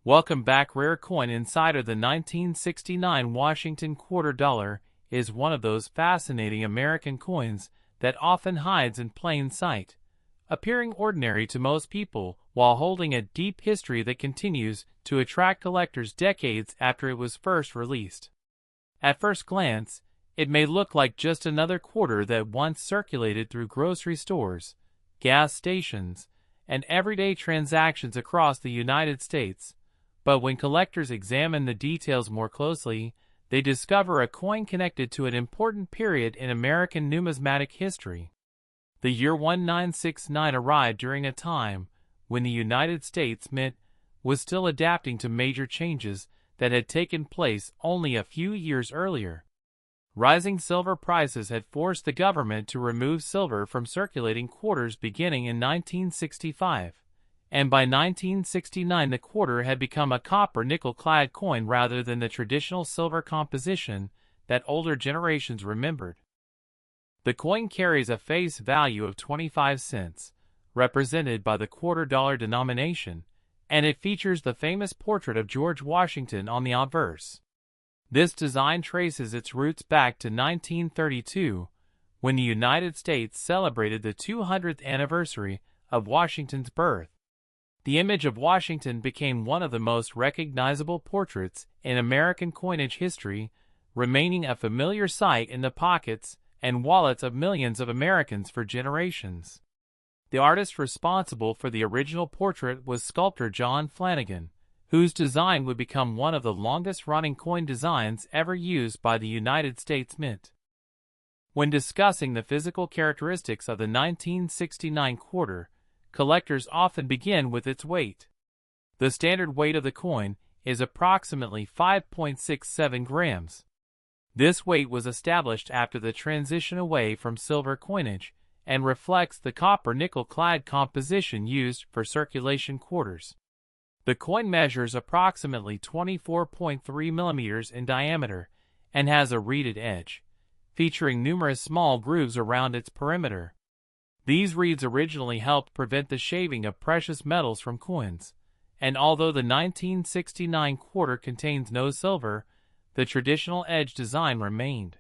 Welcome back. Rare Coin Insider. The 1969 Washington quarter dollar is one of those fascinating American coins that often hides in plain sight, appearing ordinary to most people while holding a deep history that continues to attract collectors decades after it was first released. At first glance, it may look like just another quarter that once circulated through grocery stores, gas stations, and everyday transactions across the United States. But when collectors examine the details more closely, they discover a coin connected to an important period in American numismatic history. The year 1969 arrived during a time when the United States Mint was still adapting to major changes that had taken place only a few years earlier. Rising silver prices had forced the government to remove silver from circulating quarters beginning in 1965. And by 1969 the quarter had become a copper-nickel-clad coin rather than the traditional silver composition that older generations remembered. The coin carries a face value of 25 cents, represented by the quarter-dollar denomination, and it features the famous portrait of George Washington on the obverse. This design traces its roots back to 1932, when the United States celebrated the 200th anniversary of Washington's birth. The image of Washington became one of the most recognizable portraits in American coinage history, remaining a familiar sight in the pockets and wallets of millions of Americans for generations. The artist responsible for the original portrait was sculptor John Flanagan, whose design would become one of the longest-running coin designs ever used by the United States Mint. When discussing the physical characteristics of the 1969 quarter, collectors often begin with its weight. The standard weight of the coin is approximately 5.67 grams. This weight was established after the transition away from silver coinage and reflects the copper-nickel-clad composition used for circulation quarters. The coin measures approximately 24.3 millimeters in diameter and has a reeded edge, featuring numerous small grooves around its perimeter. These reeds originally helped prevent the shaving of precious metals from coins, and although the 1969 quarter contains no silver, the traditional edge design remained.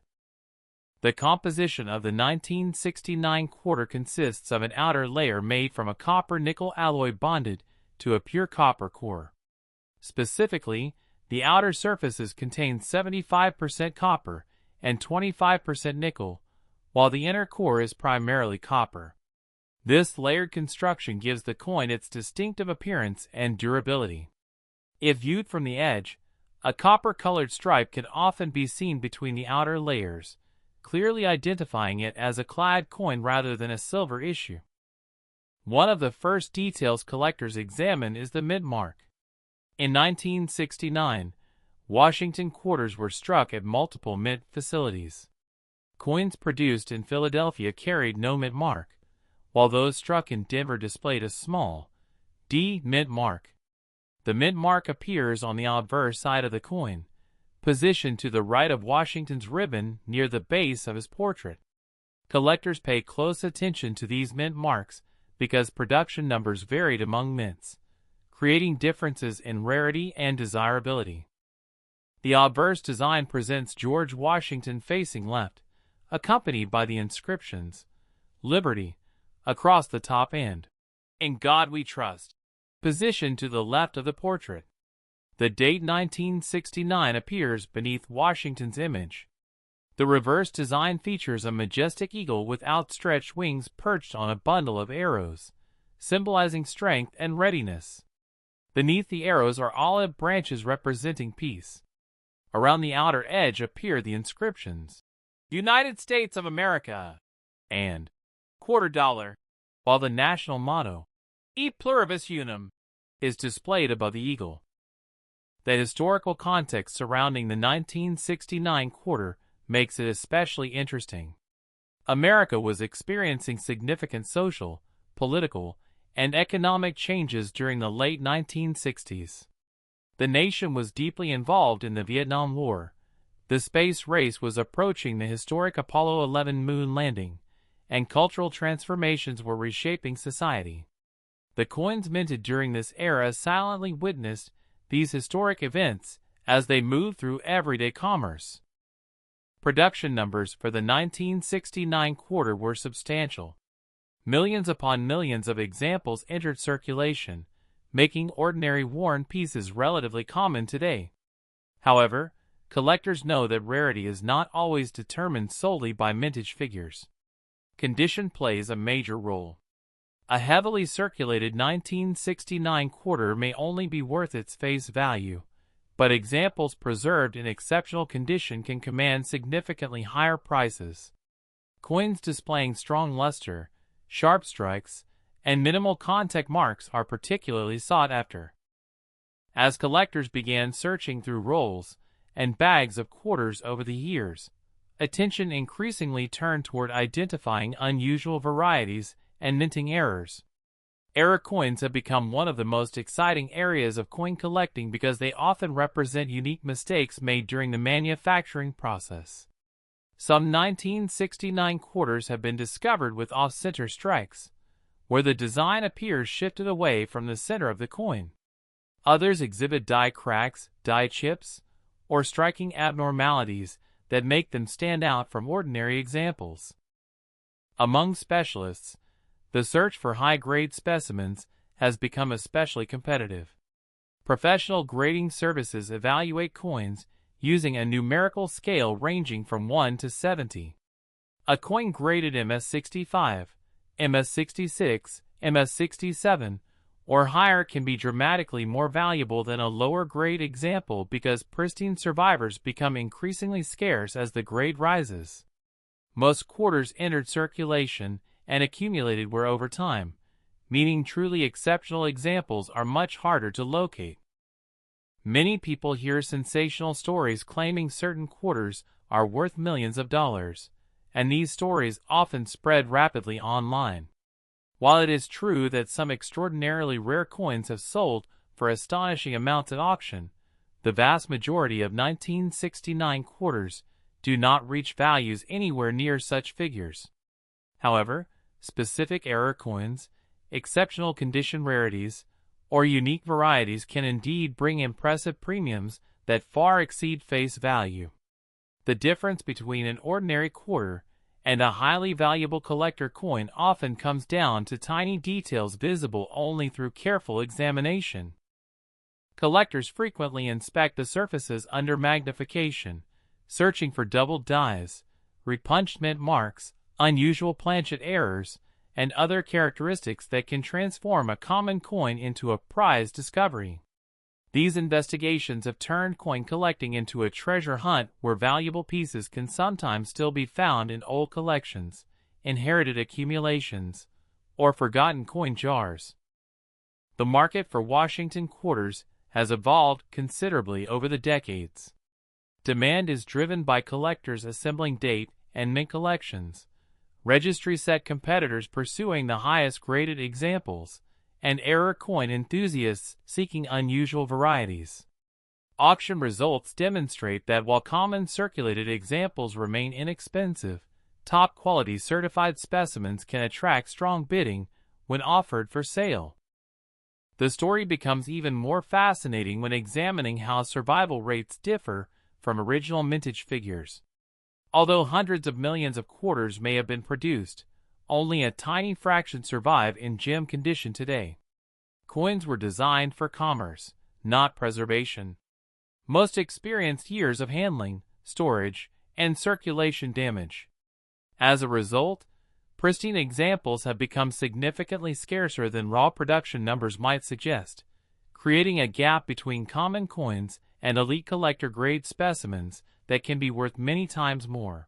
The composition of the 1969 quarter consists of an outer layer made from a copper-nickel alloy bonded to a pure copper core. Specifically, the outer surfaces contain 75% copper and 25% nickel, while the inner core is primarily copper. This layered construction gives the coin its distinctive appearance and durability. If viewed from the edge, a copper-colored stripe can often be seen between the outer layers, clearly identifying it as a clad coin rather than a silver issue. One of the first details collectors examine is the mint mark. In 1969, Washington quarters were struck at multiple mint facilities. Coins produced in Philadelphia carried no mint mark, while those struck in Denver displayed a small D mint mark. The mint mark appears on the obverse side of the coin, positioned to the right of Washington's ribbon near the base of his portrait. Collectors pay close attention to these mint marks because production numbers varied among mints, creating differences in rarity and desirability. The obverse design presents George Washington facing left, accompanied by the inscriptions, "Liberty," across the top and "In God We Trust," positioned to the left of the portrait. The date 1969 appears beneath Washington's image. The reverse design features a majestic eagle with outstretched wings perched on a bundle of arrows, symbolizing strength and readiness. Beneath the arrows are olive branches representing peace. Around the outer edge appear the inscriptions, "United States of America," and "Quarter Dollar," while the national motto, "E Pluribus Unum," is displayed above the eagle. The historical context surrounding the 1969 quarter makes it especially interesting. America was experiencing significant social, political, and economic changes during the late 1960s. The nation was deeply involved in the Vietnam War. The space race was approaching the historic Apollo 11 moon landing, and cultural transformations were reshaping society. The coins minted during this era silently witnessed these historic events as they move through everyday commerce. Production numbers for the 1969 quarter were substantial. Millions upon millions of examples entered circulation, making ordinary worn pieces relatively common today. However, collectors know that rarity is not always determined solely by mintage figures. Condition plays a major role. A heavily circulated 1969 quarter may only be worth its face value, but examples preserved in exceptional condition can command significantly higher prices. Coins displaying strong luster, sharp strikes, and minimal contact marks are particularly sought after. As collectors began searching through rolls and bags of quarters over the years, attention increasingly turned toward identifying unusual varieties and minting errors. Error coins have become one of the most exciting areas of coin collecting because they often represent unique mistakes made during the manufacturing process. Some 1969 quarters have been discovered with off-center strikes, where the design appears shifted away from the center of the coin. Others exhibit die cracks, die chips, or striking abnormalities that make them stand out from ordinary examples. Among specialists, the search for high-grade specimens has become especially competitive. Professional grading services evaluate coins using a numerical scale ranging from 1 to 70. A coin graded MS65, MS66, MS67, or higher can be dramatically more valuable than a lower-grade example because pristine survivors become increasingly scarce as the grade rises. Most quarters entered circulation and accumulated were over time, meaning truly exceptional examples are much harder to locate. Many people hear sensational stories claiming certain quarters are worth millions of dollars, and these stories often spread rapidly online. While it is true that some extraordinarily rare coins have sold for astonishing amounts at auction, the vast majority of 1969 quarters do not reach values anywhere near such figures. However, specific error coins, exceptional condition rarities, or unique varieties can indeed bring impressive premiums that far exceed face value. The difference between an ordinary quarter and a highly valuable collector coin often comes down to tiny details visible only through careful examination. Collectors frequently inspect the surfaces under magnification, searching for doubled dies, repunched mint marks, unusual planchet errors, and other characteristics that can transform a common coin into a prized discovery. These investigations have turned coin collecting into a treasure hunt where valuable pieces can sometimes still be found in old collections, inherited accumulations, or forgotten coin jars. The market for Washington quarters has evolved considerably over the decades. Demand is driven by collectors assembling date and mint collections, registry-set competitors pursuing the highest graded examples, and error coin enthusiasts seeking unusual varieties. Auction results demonstrate that while common circulated examples remain inexpensive, top-quality certified specimens can attract strong bidding when offered for sale. The story becomes even more fascinating when examining how survival rates differ from original mintage figures. Although hundreds of millions of quarters may have been produced, only a tiny fraction survive in gem condition today. Coins were designed for commerce, not preservation. Most experienced years of handling, storage, and circulation damage. As a result, pristine examples have become significantly scarcer than raw production numbers might suggest, creating a gap between common coins and elite collector-grade specimens that can be worth many times more.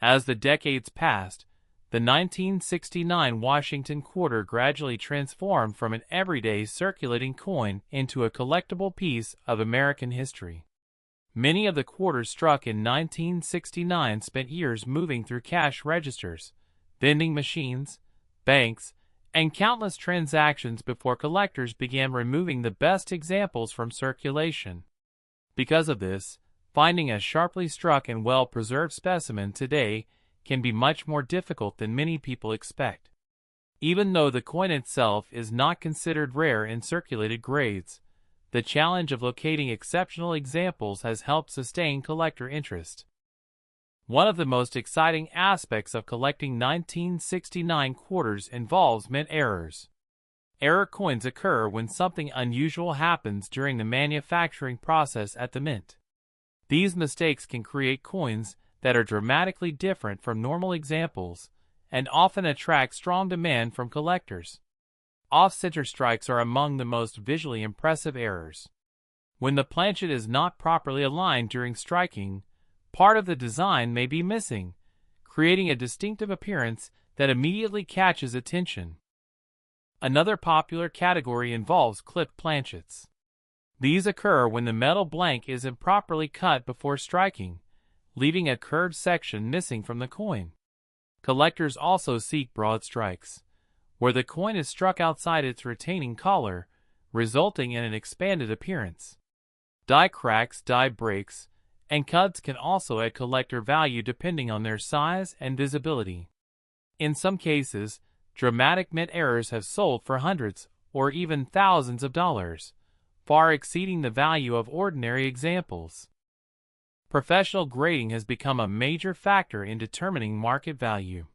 As the decades passed, the 1969 Washington quarter gradually transformed from an everyday circulating coin into a collectible piece of American history. Many of the quarters struck in 1969 spent years moving through cash registers, vending machines, banks, and countless transactions before collectors began removing the best examples from circulation. Because of this, finding a sharply struck and well-preserved specimen today can be much more difficult than many people expect. Even though the coin itself is not considered rare in circulated grades, the challenge of locating exceptional examples has helped sustain collector interest. One of the most exciting aspects of collecting 1969 quarters involves mint errors. Error coins occur when something unusual happens during the manufacturing process at the mint. These mistakes can create coins that are dramatically different from normal examples and often attract strong demand from collectors. Off-center strikes are among the most visually impressive errors. When the planchet is not properly aligned during striking, part of the design may be missing, creating a distinctive appearance that immediately catches attention. Another popular category involves clipped planchets. These occur when the metal blank is improperly cut before striking, leaving a curved section missing from the coin. Collectors also seek broad strikes, where the coin is struck outside its retaining collar, resulting in an expanded appearance. Die cracks, die breaks, and cuts can also add collector value depending on their size and visibility. In some cases, dramatic mint errors have sold for hundreds or even thousands of dollars, far exceeding the value of ordinary examples. Professional grading has become a major factor in determining market value.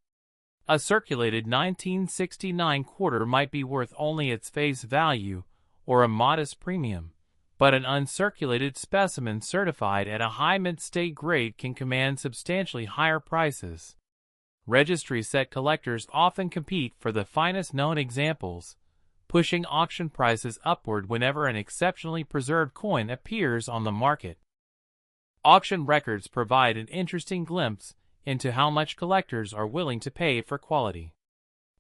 A circulated 1969 quarter might be worth only its face value or a modest premium, but an uncirculated specimen certified at a high mint state grade can command substantially higher prices. Registry-set collectors often compete for the finest known examples, pushing auction prices upward whenever an exceptionally preserved coin appears on the market. Auction records provide an interesting glimpse into how much collectors are willing to pay for quality.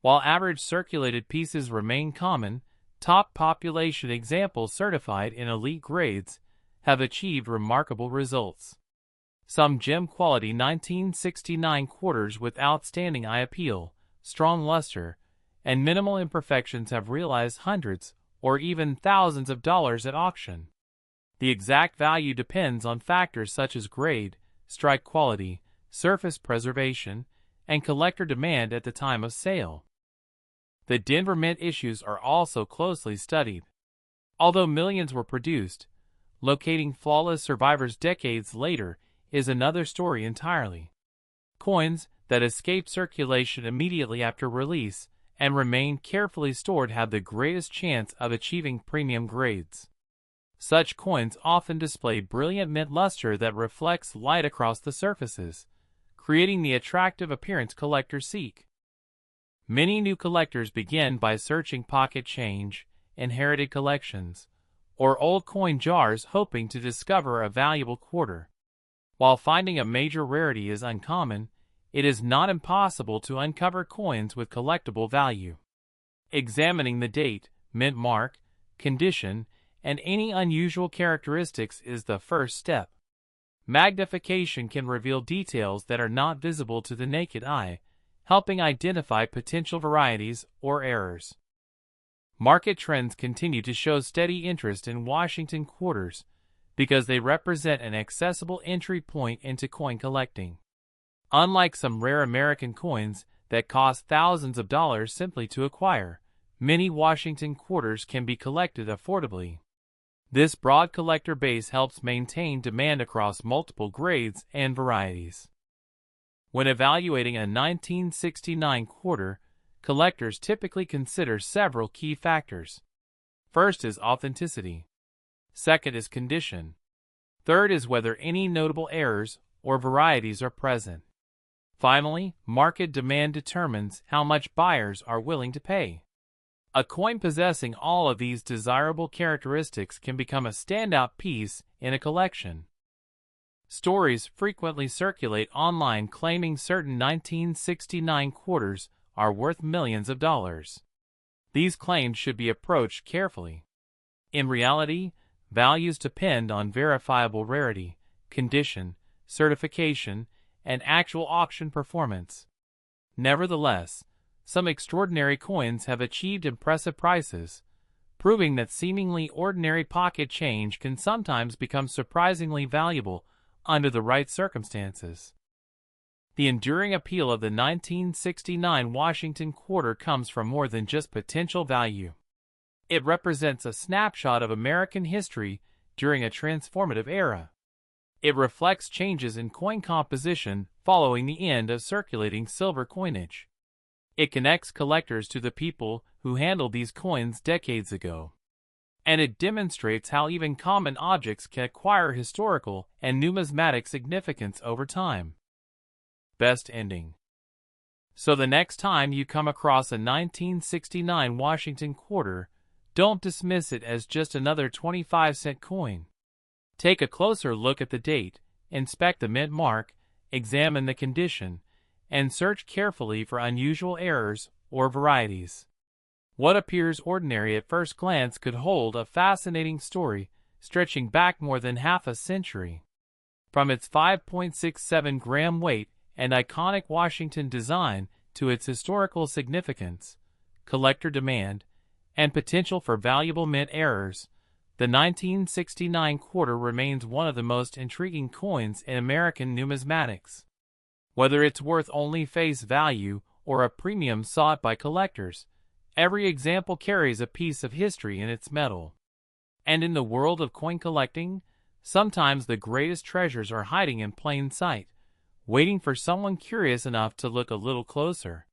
While average circulated pieces remain common, top population examples certified in elite grades have achieved remarkable results. Some gem-quality 1969 quarters with outstanding eye appeal, strong luster, and minimal imperfections have realized hundreds or even thousands of dollars at auction. The exact value depends on factors such as grade, strike quality, surface preservation, and collector demand at the time of sale. The Denver Mint issues are also closely studied. Although millions were produced, locating flawless survivors decades later is another story entirely. Coins that escape circulation immediately after release and remain carefully stored have the greatest chance of achieving premium grades. Such coins often display brilliant mint luster that reflects light across the surfaces, creating the attractive appearance collectors seek. Many new collectors begin by searching pocket change, inherited collections, or old coin jars hoping to discover a valuable quarter. While finding a major rarity is uncommon, it is not impossible to uncover coins with collectible value. Examining the date, mint mark, condition, and any unusual characteristics is the first step. Magnification can reveal details that are not visible to the naked eye, helping identify potential varieties or errors. Market trends continue to show steady interest in Washington quarters because they represent an accessible entry point into coin collecting. Unlike some rare American coins that cost thousands of dollars simply to acquire, many Washington quarters can be collected affordably. This broad collector base helps maintain demand across multiple grades and varieties. When evaluating a 1969 quarter, collectors typically consider several key factors. First is authenticity. Second is condition. Third is whether any notable errors or varieties are present. Finally, market demand determines how much buyers are willing to pay. A coin possessing all of these desirable characteristics can become a standout piece in a collection. Stories frequently circulate online claiming certain 1969 quarters are worth millions of dollars. These claims should be approached carefully. In reality, values depend on verifiable rarity, condition, certification, and actual auction performance. Nevertheless, some extraordinary coins have achieved impressive prices, proving that seemingly ordinary pocket change can sometimes become surprisingly valuable under the right circumstances. The enduring appeal of the 1969 Washington quarter comes from more than just potential value. It represents a snapshot of American history during a transformative era. It reflects changes in coin composition following the end of circulating silver coinage. It connects collectors to the people who handled these coins decades ago. And it demonstrates how even common objects can acquire historical and numismatic significance over time. Best ending. So the next time you come across a 1969 Washington quarter, don't dismiss it as just another 25-cent coin. Take a closer look at the date, inspect the mint mark, examine the condition, and search carefully for unusual errors or varieties. What appears ordinary at first glance could hold a fascinating story stretching back more than half a century. From its 5.67-gram weight and iconic Washington design to its historical significance, collector demand, and potential for valuable mint errors, the 1969 quarter remains one of the most intriguing coins in American numismatics. Whether it's worth only face value or a premium sought by collectors, every example carries a piece of history in its metal. And in the world of coin collecting, sometimes the greatest treasures are hiding in plain sight, waiting for someone curious enough to look a little closer.